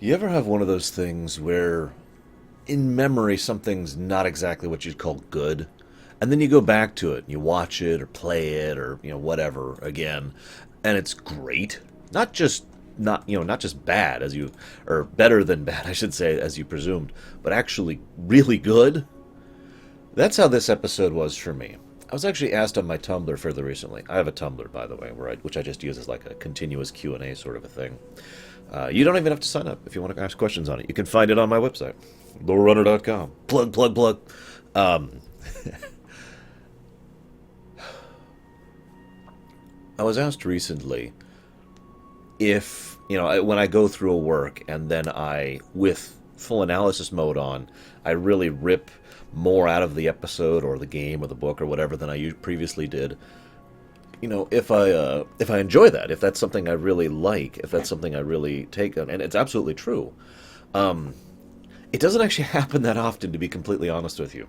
You ever have one of those things where, in memory, something's not exactly what you'd call good, and then you go back to it and you watch it or play it or whatever again, and it's great. Not just bad as you, or better than bad, I should say, as you presumed, but actually really good. That's how this episode was for me. I was actually asked on my Tumblr fairly recently. I have a Tumblr, by the way, which I just use as like a continuous Q&A sort of a thing. You don't even have to sign up if you want to ask questions on it. You can find it on my website, lorerunner.com. Plug, plug, plug. Um, I was asked recently if, when I go through a work and then with full analysis mode on, I really rip more out of the episode or the game or the book or whatever than I previously did. If I enjoy that, if that's something I really like, if that's something I really take on, and it's absolutely true. It doesn't actually happen that often, to be completely honest with you.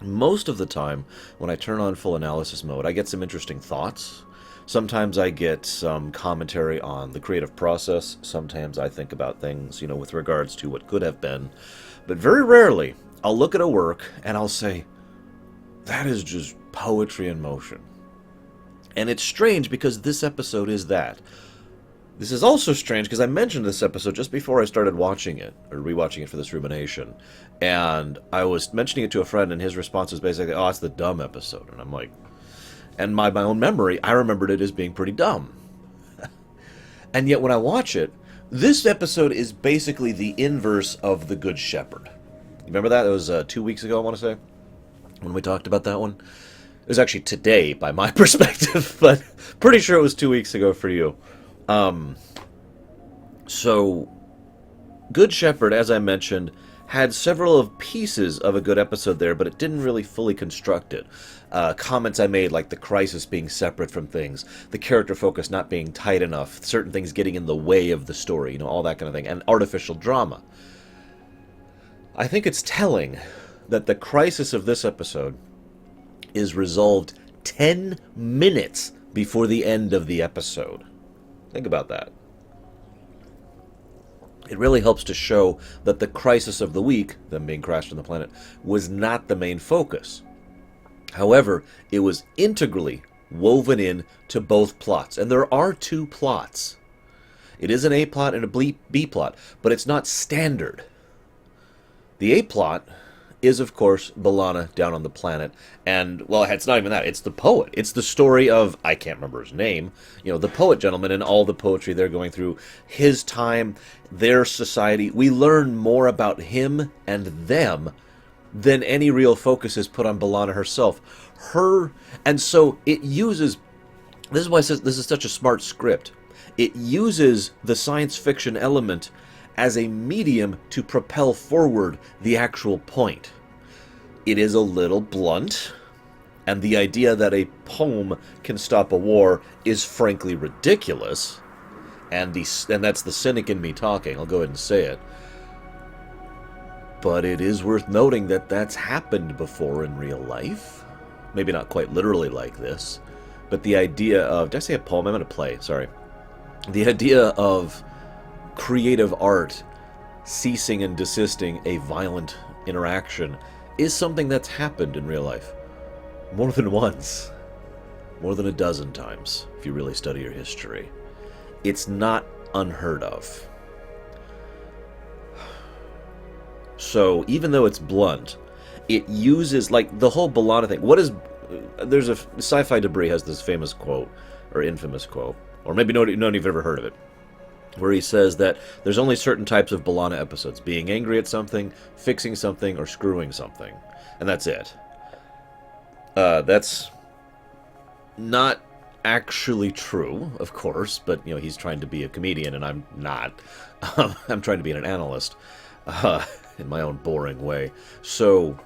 Most of the time, when I turn on full analysis mode, I get some interesting thoughts. Sometimes I get some commentary on the creative process. Sometimes I think about things, with regards to what could have been. But very rarely, I'll look at a work and I'll say, that is just poetry in motion. And it's strange because this episode is that. This is also strange because I mentioned this episode just before I started watching it, or rewatching it for this rumination. And I was mentioning it to a friend, and his response was basically, oh, it's the dumb episode. And I'm like, and my own memory, I remembered it as being pretty dumb. And yet when I watch it, this episode is basically the inverse of The Good Shepherd. You remember that? It was 2 weeks ago, I want to say, when we talked about that one. It was actually today, by my perspective, but pretty sure it was 2 weeks ago for you. So, Good Shepherd, as I mentioned, had several of pieces of a good episode there, but it didn't really fully construct it. Comments I made, like the crisis being separate from things, the character focus not being tight enough, certain things getting in the way of the story, all that kind of thing, and artificial drama. I think it's telling that the crisis of this episode is resolved 10 minutes before the end of the episode. Think about that. It really helps to show that the crisis of the week, them being crashed on the planet, was not the main focus. However, it was integrally woven in to both plots. And there are two plots. It is an A plot and a B plot, but it's not standard. The A plot is, of course, B'Elanna down on the planet. And, well, it's not even that. It's the poet. It's the story of, I can't remember his name, the poet gentleman and all the poetry they're going through, his time, their society. We learn more about him and them than any real focus is put on B'Elanna herself. And so it uses, this is why I says this is such a smart script. It uses the science fiction element as a medium to propel forward the actual point. It is a little blunt, and the idea that a poem can stop a war is frankly ridiculous, and that's the cynic in me talking, I'll go ahead and say it. But it is worth noting that that's happened before in real life. Maybe not quite literally like this, but the idea of, did I say a poem? I meant a play, sorry. The idea of creative art ceasing and desisting a violent interaction is something that's happened in real life. More than once. More than a dozen times, if you really study your history. It's not unheard of. So, even though it's blunt, it uses, like, the whole B'Elanna thing. There's a Sci-Fi Debris has this famous quote, or infamous quote, or maybe none of you have ever heard of it, where he says that there's only certain types of B'Elanna episodes: being angry at something, fixing something, or screwing something. And that's it. That's not actually true, of course, but, he's trying to be a comedian, and I'm not. I'm trying to be an analyst, in my own boring way. So,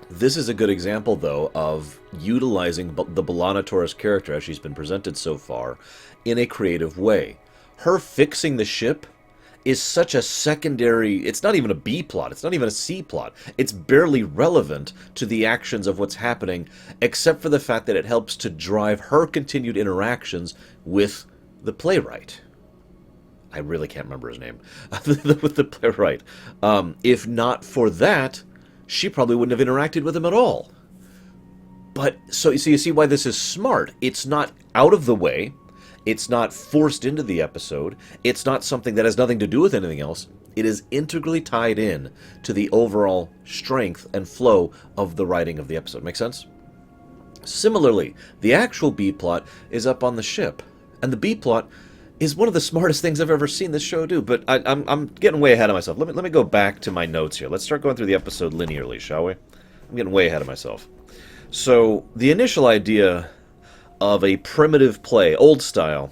this is a good example, though, of utilizing the B'Elanna Torres character, as she's been presented so far, in a creative way. Her fixing the ship is such a secondary, it's not even a B plot, it's not even a C plot. It's barely relevant to the actions of what's happening, except for the fact that it helps to drive her continued interactions with the playwright. I really can't remember his name, with the playwright. If not for that, she probably wouldn't have interacted with him at all. But, so you see why this is smart. It's not out of the way. It's not forced into the episode. It's not something that has nothing to do with anything else. It is integrally tied in to the overall strength and flow of the writing of the episode. Make sense? Similarly, the actual B-plot is up on the ship. And the B-plot is one of the smartest things I've ever seen this show do. But I'm getting way ahead of myself. Let me go back to my notes here. Let's start going through the episode linearly, shall we? I'm getting way ahead of myself. So, the initial idea of a primitive play, old style,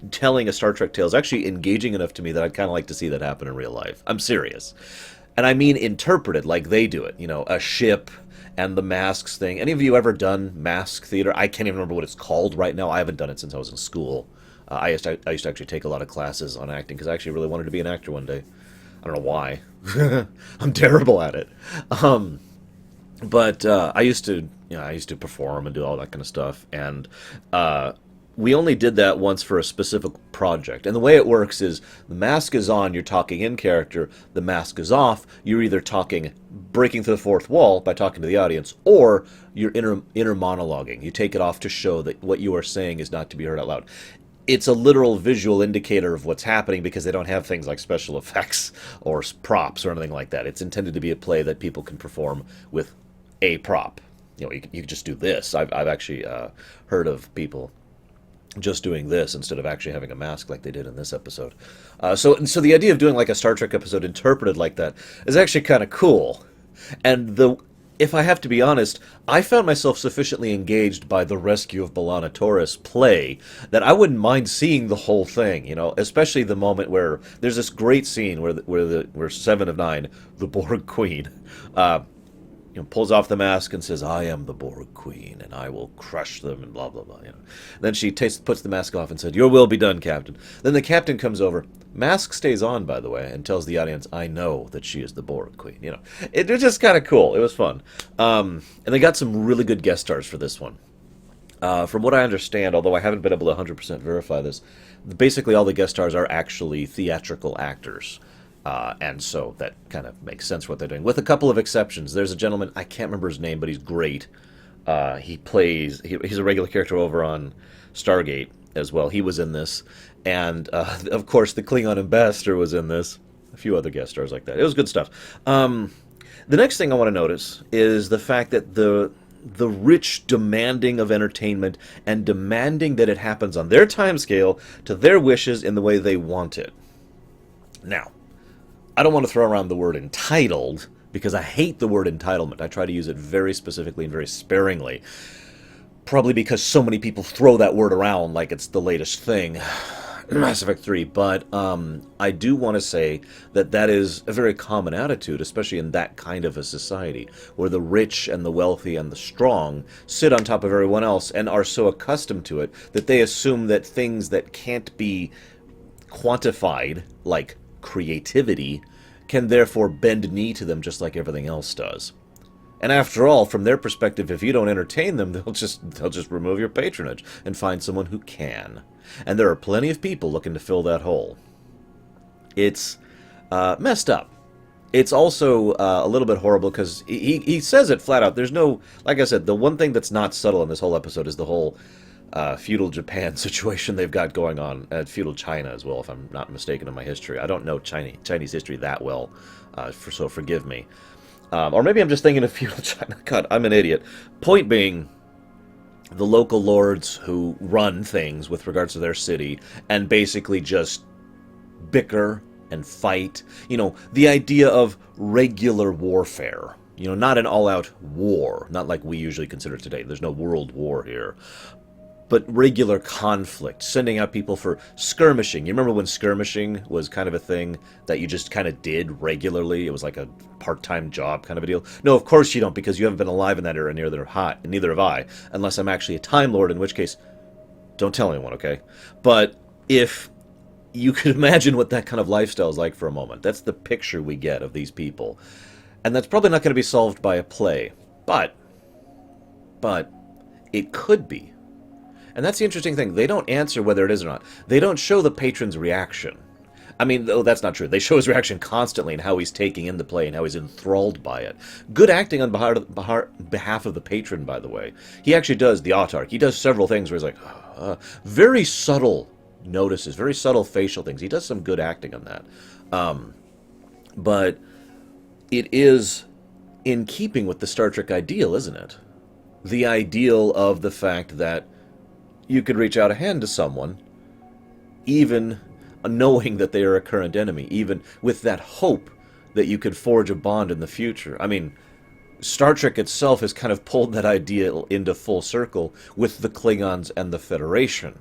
telling a Star Trek tale is actually engaging enough to me that I'd kind of like to see that happen in real life. I'm serious. And I mean interpreted like they do it. You know, a ship and the masks thing. Any of you ever done mask theater? I can't even remember what it's called right now. I haven't done it since I was in school. I used to actually take a lot of classes on acting because I actually really wanted to be an actor one day. I don't know why. I'm terrible at it. But I used to perform and do all that kind of stuff, and we only did that once for a specific project. And the way it works is the mask is on, you're talking in character. The mask is off, you're either breaking through the fourth wall by talking to the audience, or you're inner monologuing. You take it off to show that what you are saying is not to be heard out loud. It's a literal visual indicator of what's happening because they don't have things like special effects or props or anything like that. It's intended to be a play that people can perform with a prop. You know, you can just do this. I've actually heard of people just doing this instead of actually having a mask like they did in this episode. So the idea of doing like a Star Trek episode interpreted like that is actually kind of cool. And if I have to be honest, I found myself sufficiently engaged by the Rescue of B'Elanna Torres play that I wouldn't mind seeing the whole thing, you know, especially the moment where there's this great scene where Seven of Nine, the Borg Queen, pulls off the mask and says, "I am the Borg Queen, and I will crush them," and blah, blah, blah. You know. Then she puts the mask off and said, "Your will be done, Captain." Then the captain comes over. Mask stays on, by the way, and tells the audience, "I know that she is the Borg Queen." You know, it was just kind of cool. It was fun. And they got some really good guest stars for this one. From what I understand, although I haven't been able to 100% verify this, basically all the guest stars are actually theatrical actors. And so that kind of makes sense what they're doing. With a couple of exceptions. There's a gentleman, I can't remember his name, but he's great. He's a regular character over on Stargate as well. He was in this. And, of course, the Klingon ambassador was in this. A few other guest stars like that. It was good stuff. The next thing I want to notice is the fact that the rich demanding of entertainment and demanding that it happens on their time scale to their wishes in the way they want it. Now, I don't want to throw around the word entitled, because I hate the word entitlement. I try to use it very specifically and very sparingly. Probably because so many people throw that word around like it's the latest thing. Mass Effect 3. But I do want to say that is a very common attitude, especially in that kind of a society, where the rich and the wealthy and the strong sit on top of everyone else and are so accustomed to it that they assume that things that can't be quantified, like creativity, can therefore bend knee to them just like everything else does. And after all, from their perspective, if you don't entertain them, they'll just remove your patronage and find someone who can. And there are plenty of people looking to fill that hole. It's messed up. It's also a little bit horrible because he says it flat out. There's no, like I said, the one thing that's not subtle in this whole episode is the whole feudal Japan situation they've got going on, at feudal China as well, if I'm not mistaken in my history. I don't know Chinese history that well, so forgive me. Or maybe I'm just thinking of feudal China. God, I'm an idiot. Point being, the local lords who run things with regards to their city and basically just bicker and fight. You know, the idea of regular warfare. You know, not an all-out war, not like we usually consider it today. There's no world war here. But regular conflict, sending out people for skirmishing. You remember when skirmishing was kind of a thing that you just kind of did regularly? It was like a part-time job kind of a deal. No, of course you don't, because you haven't been alive in that era, neither have I, unless I'm actually a Time Lord, in which case, don't tell anyone, okay? But if you could imagine what that kind of lifestyle is like for a moment, that's the picture we get of these people. And that's probably not going to be solved by a play. But it could be. And that's the interesting thing. They don't answer whether it is or not. They don't show the patron's reaction. I mean, though that's not true. They show his reaction constantly and how he's taking in the play and how he's enthralled by it. Good acting on behalf of the patron, by the way. He actually does, the autarch. He does several things where he's like, very subtle notices, very subtle facial things. He does some good acting on that. But it is in keeping with the Star Trek ideal, isn't it? The ideal of the fact that you could reach out a hand to someone, even knowing that they are a current enemy, even with that hope that you could forge a bond in the future. I mean, Star Trek itself has kind of pulled that ideal into full circle with the Klingons and the Federation.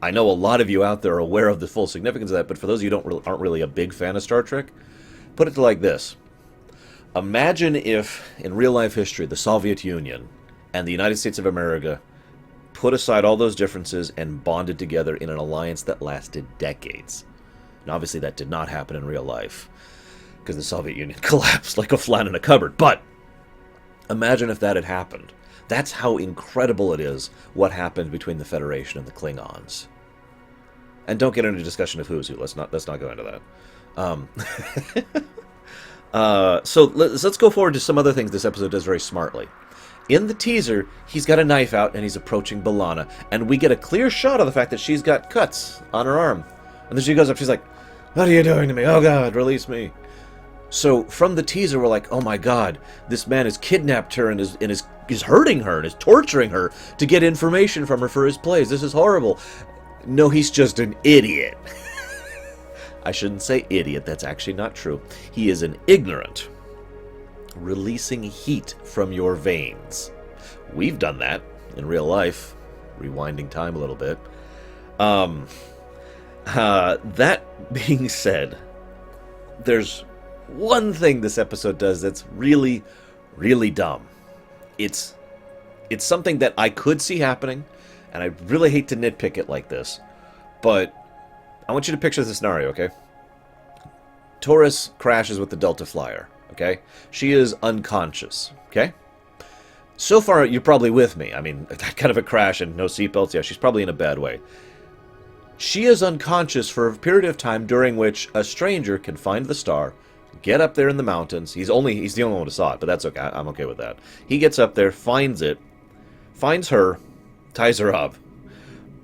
I know a lot of you out there are aware of the full significance of that, but for those of you who aren't really a big fan of Star Trek, put it like this. Imagine if, in real-life history, the Soviet Union and the United States of America put aside all those differences and bonded together in an alliance that lasted decades. Now, obviously, that did not happen in real life, because the Soviet Union collapsed like a flat in a cupboard. But imagine if that had happened. That's how incredible it is what happened between the Federation and the Klingons. And don't get into a discussion of who's who. Let's not go into that. So let's go forward to some other things this episode does very smartly. In the teaser, he's got a knife out and he's approaching B'Elanna, and we get a clear shot of the fact that she's got cuts on her arm. And then she goes up, she's like, "What are you doing to me? Oh God, release me." So from the teaser, we're like, oh my God, this man has kidnapped her and is hurting her and is torturing her to get information from her for his plays. This is horrible. No, he's just an idiot. I shouldn't say idiot, that's actually not true. He is an ignorant, releasing heat from your veins. We've done that in real life, rewinding time a little bit. That being said, there's one thing this episode does that's really, really dumb. It's something that I could see happening, and I really hate to nitpick it like this, but I want you to picture the scenario, okay? Taurus crashes with the Delta Flyer, okay? She is unconscious, okay? So far, you're probably with me. I mean, that kind of a crash and no seatbelts, yeah, she's probably in a bad way. She is unconscious for a period of time during which a stranger can find the star, get up there in the mountains. He's the only one who saw it, but that's okay. I'm okay with that. He gets up there, finds it, finds her, ties her up,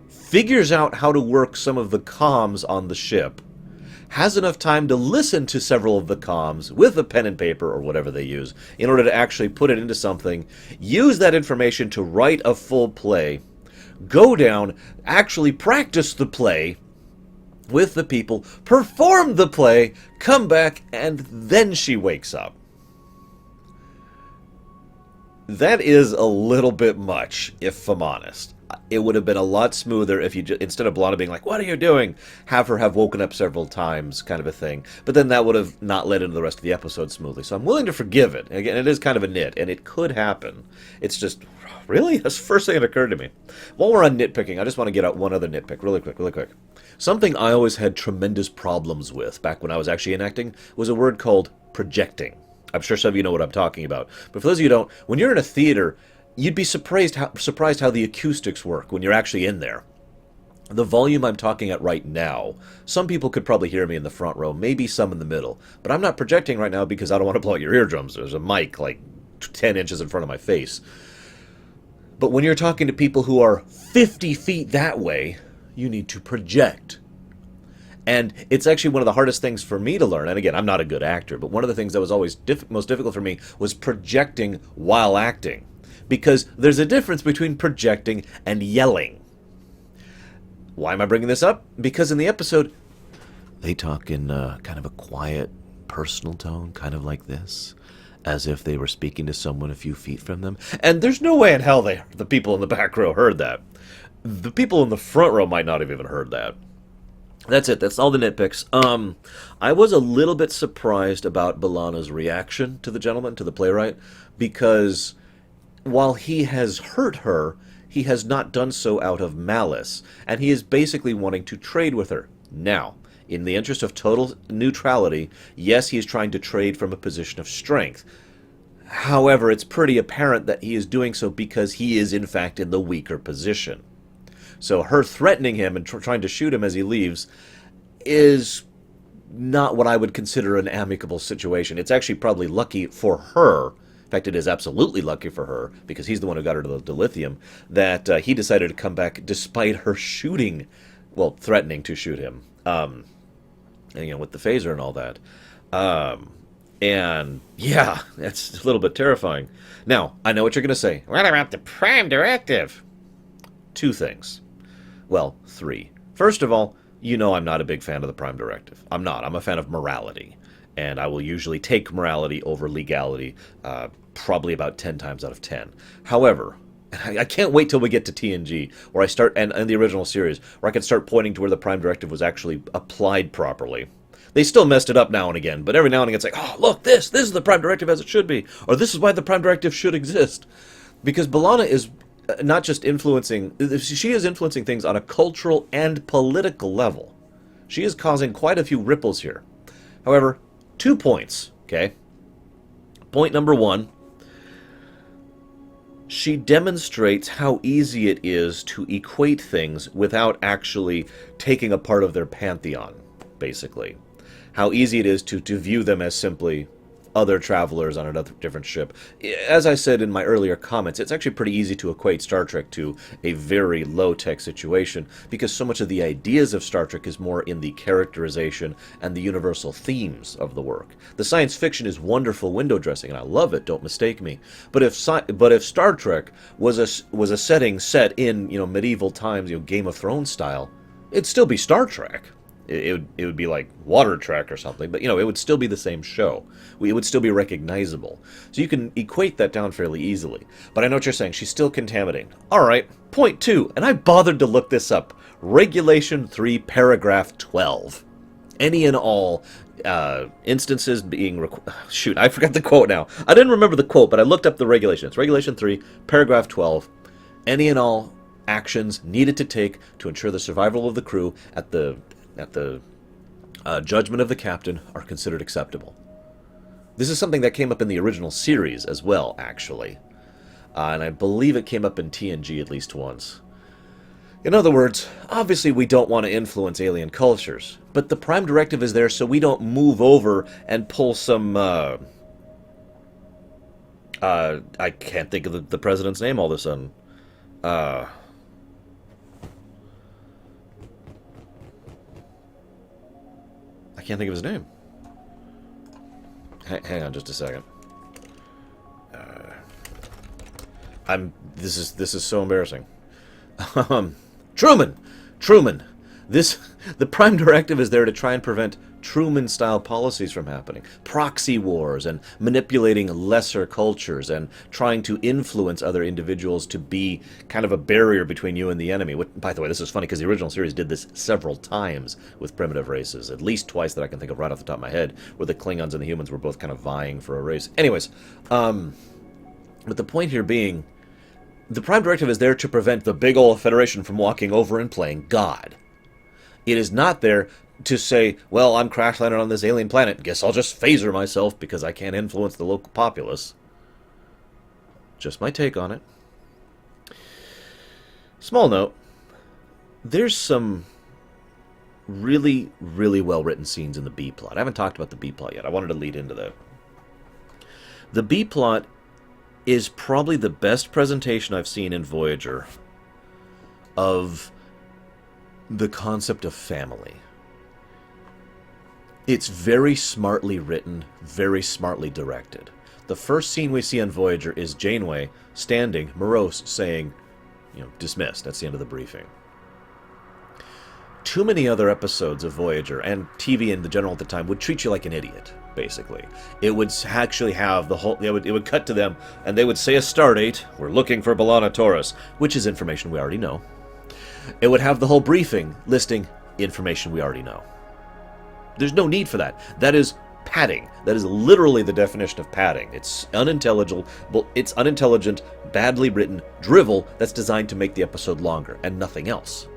figures out how to work some of the comms on the ship, has enough time to listen to several of the comms with a pen and paper or whatever they use in order to actually put it into something, use that information to write a full play, go down, actually practice the play with the people, perform the play, come back, and then she wakes up. That is a little bit much, if I'm honest. It would have been a lot smoother if you, instead of B'Elanna being like, "What are you doing?" have her have woken up several times, kind of a thing. But then that would have not led into the rest of the episode smoothly. So I'm willing to forgive it. Again, it is kind of a nit, and it could happen. It's just, really? That's the first thing that occurred to me. While we're on nitpicking, I just want to get out one other nitpick, really quick. Something I always had tremendous problems with, back when I was actually enacting, was a word called projecting. I'm sure some of you know what I'm talking about. But for those of you who don't, when you're in a theater, you'd be surprised how the acoustics work when you're actually in there. The volume I'm talking at right now, some people could probably hear me in the front row, maybe some in the middle. But I'm not projecting right now because I don't want to blow out your eardrums. There's a mic like 10 inches in front of my face. But when you're talking to people who are 50 feet that way, you need to project. And it's actually one of the hardest things for me to learn. And again, I'm not a good actor, but one of the things that was always most difficult for me was projecting while acting. Because there's a difference between projecting and yelling. Why am I bringing this up? Because in the episode, they talk in kind of a quiet, personal tone, kind of like this, as if they were speaking to someone a few feet from them. And there's no way in hell the people in the back row heard that. The people in the front row might not have even heard that. That's it. That's all the nitpicks. I was a little bit surprised about B'Elanna's reaction to the gentleman, to the playwright, because while he has hurt her, he has not done so out of malice, and he is basically wanting to trade with her. Now, in the interest of total neutrality, yes, he is trying to trade from a position of strength. However, it's pretty apparent that he is doing so because he is, in fact, in the weaker position. So her threatening him and trying to shoot him as he leaves is not what I would consider an amicable situation. It's actually probably lucky for her. In fact, it is absolutely lucky for her, because he's the one who got her to the dilithium, that he decided to come back despite her shooting, well, threatening to shoot him, and, with the phaser and all that. And, yeah, that's a little bit terrifying. Now, I know what you're going to say. What about the Prime Directive? Two things. Well, three. First of all, I'm not a big fan of the Prime Directive. I'm not. I'm a fan of morality. And I will usually take morality over legality, probably about 10 times out of 10. However, I can't wait till we get to TNG, where I start, and the original series, where I can start pointing to where the Prime Directive was actually applied properly. They still messed it up now and again, but every now and again it's like, oh, look, this is the Prime Directive as it should be, or this is why the Prime Directive should exist. Because B'Elanna is not just influencing, she is influencing things on a cultural and political level. She is causing quite a few ripples here. However, 2 points, okay? Point number one, she demonstrates how easy it is to equate things without actually taking a part of their pantheon, basically. How easy it is to view them as simply other travelers on another different ship. As I said in my earlier comments, it's actually pretty easy to equate Star Trek to a very low-tech situation, because so much of the ideas of Star Trek is more in the characterization and the universal themes of the work. The science fiction is wonderful window dressing, and I love it, don't mistake me. But if Star Trek was a setting set in, medieval times, Game of Thrones style, it'd still be Star Trek. It would be like Water Trek or something, but, it would still be the same show. It would still be recognizable. So you can equate that down fairly easily. But I know what you're saying. She's still contaminating. All right, point 2, and I bothered to look this up. Regulation 3, paragraph 12. Any and all instances being... Shoot, I forgot the quote now. I didn't remember the quote, but I looked up the regulation. It's Regulation 3, paragraph 12. Any and all actions needed to take to ensure the survival of the crew at the judgment of the captain are considered acceptable. This is something that came up in the original series as well, actually. And I believe it came up in TNG at least once. In other words, obviously we don't want to influence alien cultures, but the Prime Directive is there so we don't move over and pull some, I can't think of the president's name all of a sudden. I can't think of his name. Hang on just a second. This is so embarrassing. Truman! The Prime Directive is there to try and prevent Truman-style policies from happening. Proxy wars and manipulating lesser cultures and trying to influence other individuals to be kind of a barrier between you and the enemy. By the way, this is funny because the original series did this several times with primitive races. At least twice that I can think of right off the top of my head, where the Klingons and the humans were both kind of vying for a race. Anyways, but the point here being, the Prime Directive is there to prevent the big old Federation from walking over and playing God. It is not there to say, well, I'm crash landed on this alien planet, guess I'll just phaser myself because I can't influence the local populace. Just my take on it. Small note, there's some really, really well-written scenes in the B-plot. I haven't talked about the B-plot yet. I wanted to lead into that. The B-plot is probably the best presentation I've seen in Voyager of the concept of family. It's very smartly written, very smartly directed. The first scene we see on Voyager is Janeway standing, morose, saying, dismissed. That's the end of the briefing. Too many other episodes of Voyager, and TV in the general at the time, would treat you like an idiot, basically. It would actually have the whole... It would cut to them, and they would say a stardate, we're looking for B'Elanna Torres, which is information we already know. It would have the whole briefing listing information we already know. There's no need for that. That is padding. That is literally the definition of padding. It's unintelligible, it's unintelligent, badly written drivel that's designed to make the episode longer, and nothing else.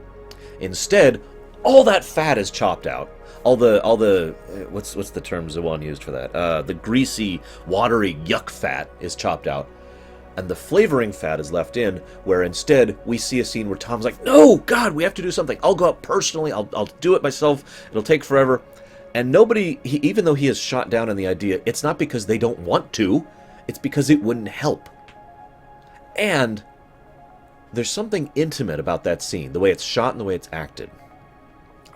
Instead, all that fat is chopped out. All the what's the term Zawan used for that? The greasy, watery yuck fat is chopped out, and the flavoring fat is left in, where instead we see a scene where Tom's like, no, God, we have to do something. I'll go out personally. I'll do it myself. It'll take forever. And nobody, even though he is shot down in the idea, it's not because they don't want to, it's because it wouldn't help. And there's something intimate about that scene, the way it's shot and the way it's acted.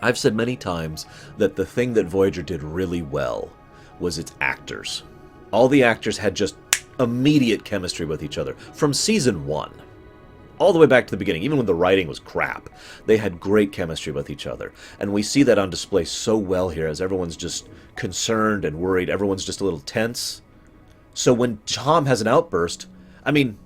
I've said many times that the thing that Voyager did really well was its actors. All the actors had just immediate chemistry with each other from season 1. All the way back to the beginning, even when the writing was crap, they had great chemistry with each other. And we see that on display so well here as everyone's just concerned and worried. Everyone's just a little tense. So when Tom has an outburst, I mean,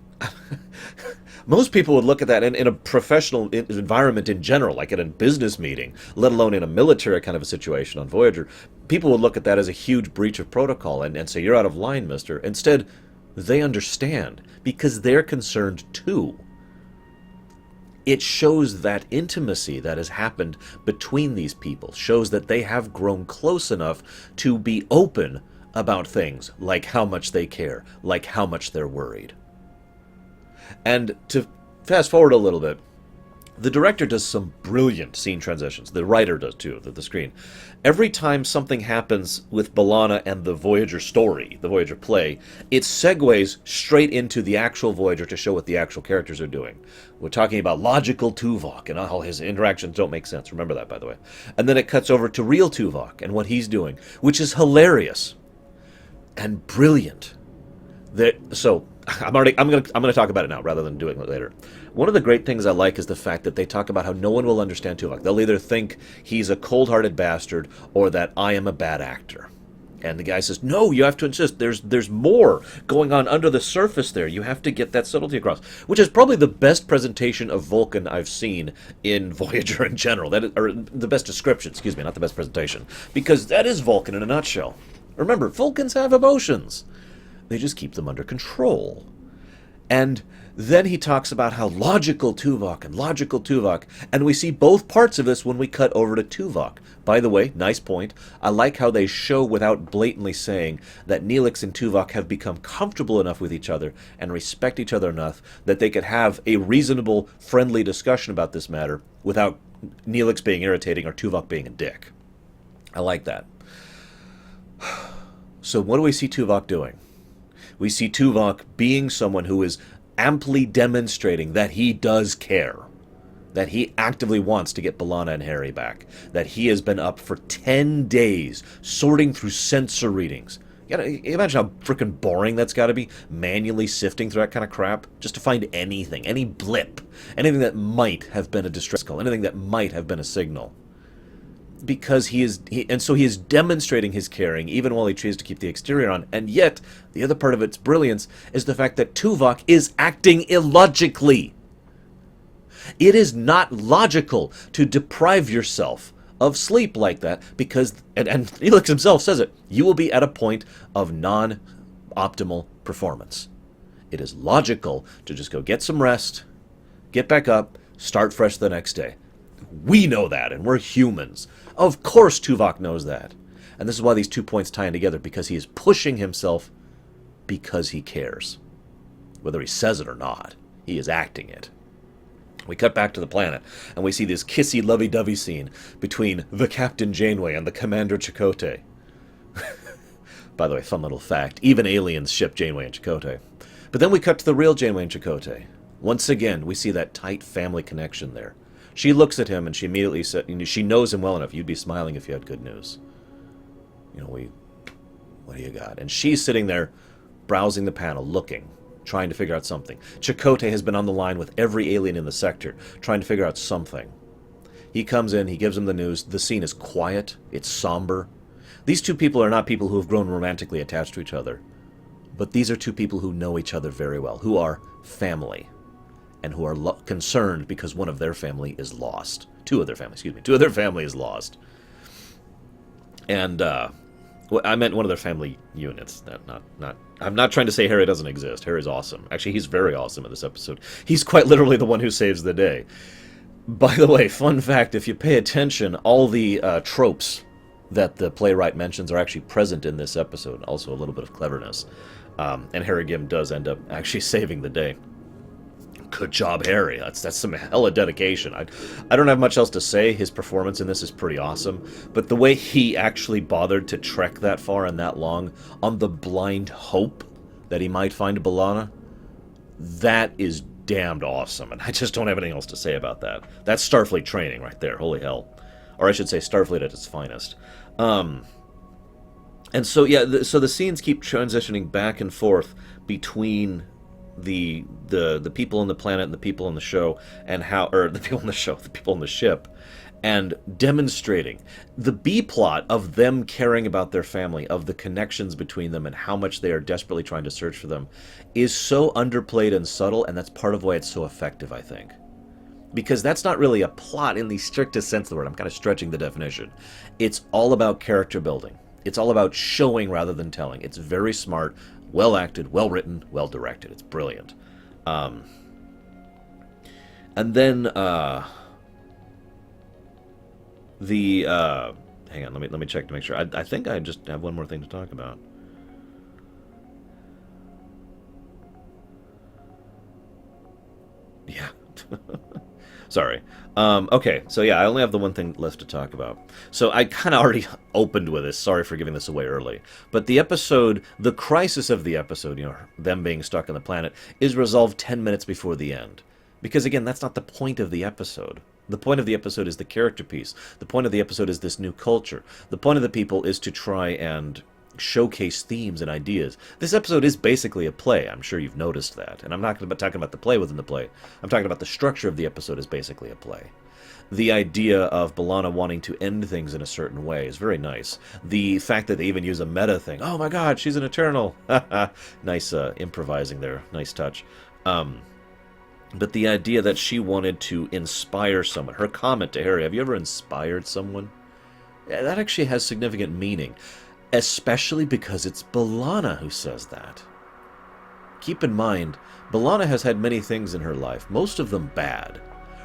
most people would look at that in a professional environment in general, like in a business meeting, let alone in a military kind of a situation on Voyager. People would look at that as a huge breach of protocol and say, you're out of line, mister. Instead, they understand because they're concerned too. It shows that intimacy that has happened between these people, shows that they have grown close enough to be open about things like how much they care, like how much they're worried. And to fast forward a little bit, the director does some brilliant scene transitions. The writer does too, the screen. Every time something happens with B'Elanna and the Voyager story, the Voyager play, it segues straight into the actual Voyager to show what the actual characters are doing. We're talking about logical Tuvok and how his interactions don't make sense. Remember that, by the way. And then it cuts over to real Tuvok and what he's doing, which is hilarious and brilliant. So I'm going to talk about it now rather than doing it later. One of the great things I like is the fact that they talk about how no one will understand Tuvok. They'll either think he's a cold-hearted bastard or that I am a bad actor. And the guy says, no, you have to insist. There's more going on under the surface there. You have to get that subtlety across. Which is probably the best presentation of Vulcan I've seen in Voyager in general. Or the best description, excuse me, not the best presentation. Because that is Vulcan in a nutshell. Remember, Vulcans have emotions. They just keep them under control. And then he talks about how logical Tuvok, and we see both parts of this when we cut over to Tuvok. By the way, nice point. I like how they show without blatantly saying that Neelix and Tuvok have become comfortable enough with each other and respect each other enough that they could have a reasonable, friendly discussion about this matter without Neelix being irritating or Tuvok being a dick. I like that. So what do we see Tuvok doing? We see Tuvok being someone who is amply demonstrating that he does care, that he actively wants to get B'Elanna and Harry back, that he has been up for 10 days sorting through sensor readings. You imagine how freaking boring that's got to be, manually sifting through that kind of crap, just to find anything, any blip, anything that might have been a distress call, anything that might have been a signal. Because he is demonstrating his caring even while he tries to keep the exterior on, and yet the other part of its brilliance is the fact that Tuvok is acting illogically. It is not logical to deprive yourself of sleep like that because, and Neelix himself says it, you will be at a point of non-optimal performance. It is logical to just go get some rest, get back up, start fresh the next day. We know that, and we're humans. Of course Tuvok knows that. And this is why these 2 points tie in together, because he is pushing himself because he cares. Whether he says it or not, he is acting it. We cut back to the planet, and we see this kissy lovey-dovey scene between the Captain Janeway and the Commander Chakotay. By the way, fun little fact, even aliens ship Janeway and Chakotay. But then we cut to the real Janeway and Chakotay. Once again, we see that tight family connection there. She looks at him and she immediately said, she knows him well enough. You'd be smiling if you had good news. What do you got? And she's sitting there browsing the panel, looking, trying to figure out something. Chakotay has been on the line with every alien in the sector, trying to figure out something. He comes in, he gives him the news. The scene is quiet, it's somber. These two people are not people who have grown romantically attached to each other. But these are two people who know each other very well, who are family. And who are concerned because one of their family is lost. Two of their family is lost. And, I meant one of their family units. I'm not trying to say Harry doesn't exist. Harry's awesome. Actually, he's very awesome in this episode. He's quite literally the one who saves the day. By the way, fun fact, if you pay attention, all the tropes that the playwright mentions are actually present in this episode. Also a little bit of cleverness. And Harry Gibb does end up actually saving the day. Good job, Harry. That's some hella dedication. I don't have much else to say. His performance in this is pretty awesome, but the way he actually bothered to trek that far and that long on the blind hope that he might find B'Elanna, that is damned awesome, and I just don't have anything else to say about that. That's Starfleet training right there. Holy hell. Or I should say Starfleet at its finest. And so, yeah, so the scenes keep transitioning back and forth between the people on the planet and the people on the show, and how, or the people on the show, the people on the ship, and demonstrating the B plot of them caring about their family, of the connections between them, and how much they are desperately trying to search for them, is so underplayed and subtle, and that's part of why it's so effective, I think. Because that's not really a plot in the strictest sense of the word. I'm kind of stretching the definition. It's all about character building. It's all about showing rather than telling. It's very smart, well acted, well written, well directed. It's brilliant. And then hang on, let me check to make sure. I think I just have one more thing to talk about. Yeah. Sorry. Okay, so yeah, I only have the one thing left to talk about. So I kind of already opened with this. Sorry for giving this away early. But the episode, the crisis of the episode, you know, them being stuck on the planet, is resolved 10 minutes before the end. Because again, that's not the point of the episode. The point of the episode is the character piece. The point of the episode is this new culture. The point of the people is to try and showcase themes and ideas. This episode is basically a play. I'm sure you've noticed that. And I'm not talking about the play within the play. I'm talking about the structure of the episode is basically a play. The idea of B'Elanna wanting to end things in a certain way is very nice. The fact that they even use a meta thing. Oh my god, she's an Eternal. Nice improvising there. Nice touch. But the idea that she wanted to inspire someone. Her comment to Harry, have you ever inspired someone? Yeah, that actually has significant meaning. Especially because it's B'Elanna who says that. Keep in mind, B'Elanna has had many things in her life, most of them bad.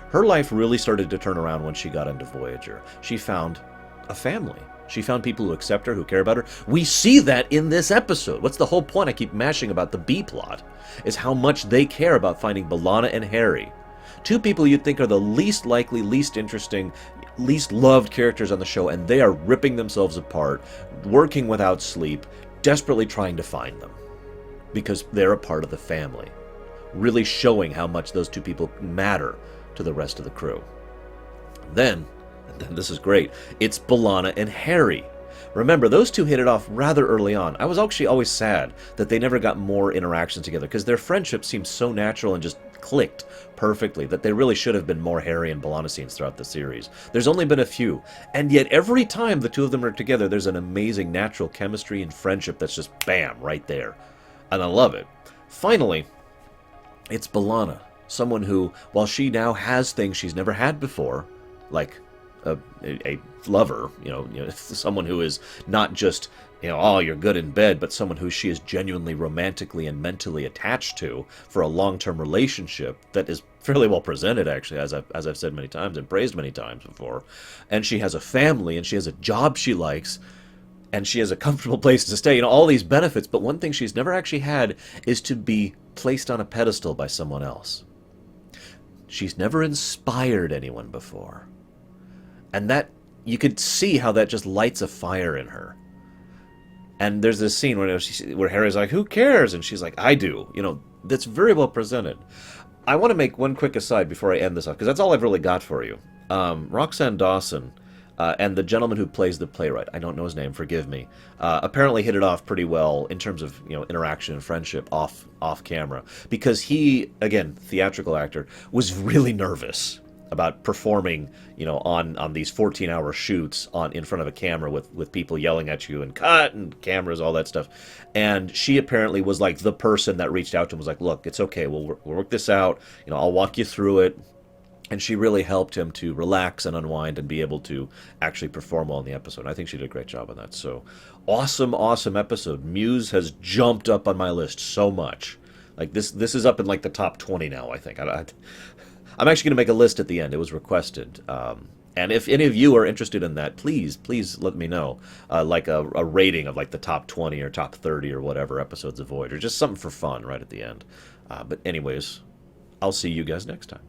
Her life really started to turn around when she got into Voyager. She found a family. She found people who accept her, who care about her. We see that in this episode. What's the whole point I keep mashing about the B-plot? Is how much they care about finding B'Elanna and Harry. Two people you'd think are the least likely, least interesting, least loved characters on the show, and they are ripping themselves apart, working without sleep, desperately trying to find them. Because they're a part of the family. Really showing how much those two people matter to the rest of the crew. Then this is great, it's B'Elanna and Harry. Remember, those two hit it off rather early on. I was actually always sad that they never got more interactions together, because their friendship seemed so natural and just clicked perfectly that there really should have been more Harry and B'Elanna scenes throughout the series. There's only been a few, and yet every time the two of them are together, there's an amazing natural chemistry and friendship that's just bam, right there. And I love it. Finally, it's B'Elanna, someone who, while she now has things she's never had before, like a lover, you know, someone who is not just, you know, oh, you're good in bed, but someone who she is genuinely romantically and mentally attached to for a long-term relationship that is fairly well presented, actually, as I've said many times and praised many times before. And she has a family, and she has a job she likes, and she has a comfortable place to stay, you know, all these benefits. But one thing she's never actually had is to be placed on a pedestal by someone else. She's never inspired anyone before. And that, you could see how that just lights a fire in her. And there's this scene where Harry's like, who cares? And she's like, I do. You know, that's very well presented. I want to make one quick aside before I end this off, because that's all I've really got for you. Roxanne Dawson and the gentleman who plays the playwright, I don't know his name, forgive me, apparently hit it off pretty well in terms of, you know, interaction and friendship off camera. Because he, again, theatrical actor, was really nervous about performing, you know, on these 14-hour shoots in front of a camera with people yelling at you and cut and cameras, all that stuff. And she apparently was like the person that reached out to him, was like, look, it's okay, we'll work this out, you know, I'll walk you through it. And she really helped him to relax and unwind and be able to actually perform well in the episode. And I think she did a great job on that. So awesome episode. Muse has jumped up on my list so much. Like this is up in like the top 20 now, I think. I'm actually going to make a list at the end. It was requested. And if any of you are interested in that, please let me know. Like a rating of like the top 20 or top 30 or whatever episodes of Voyager. Just something for fun right at the end. But anyways, I'll see you guys next time.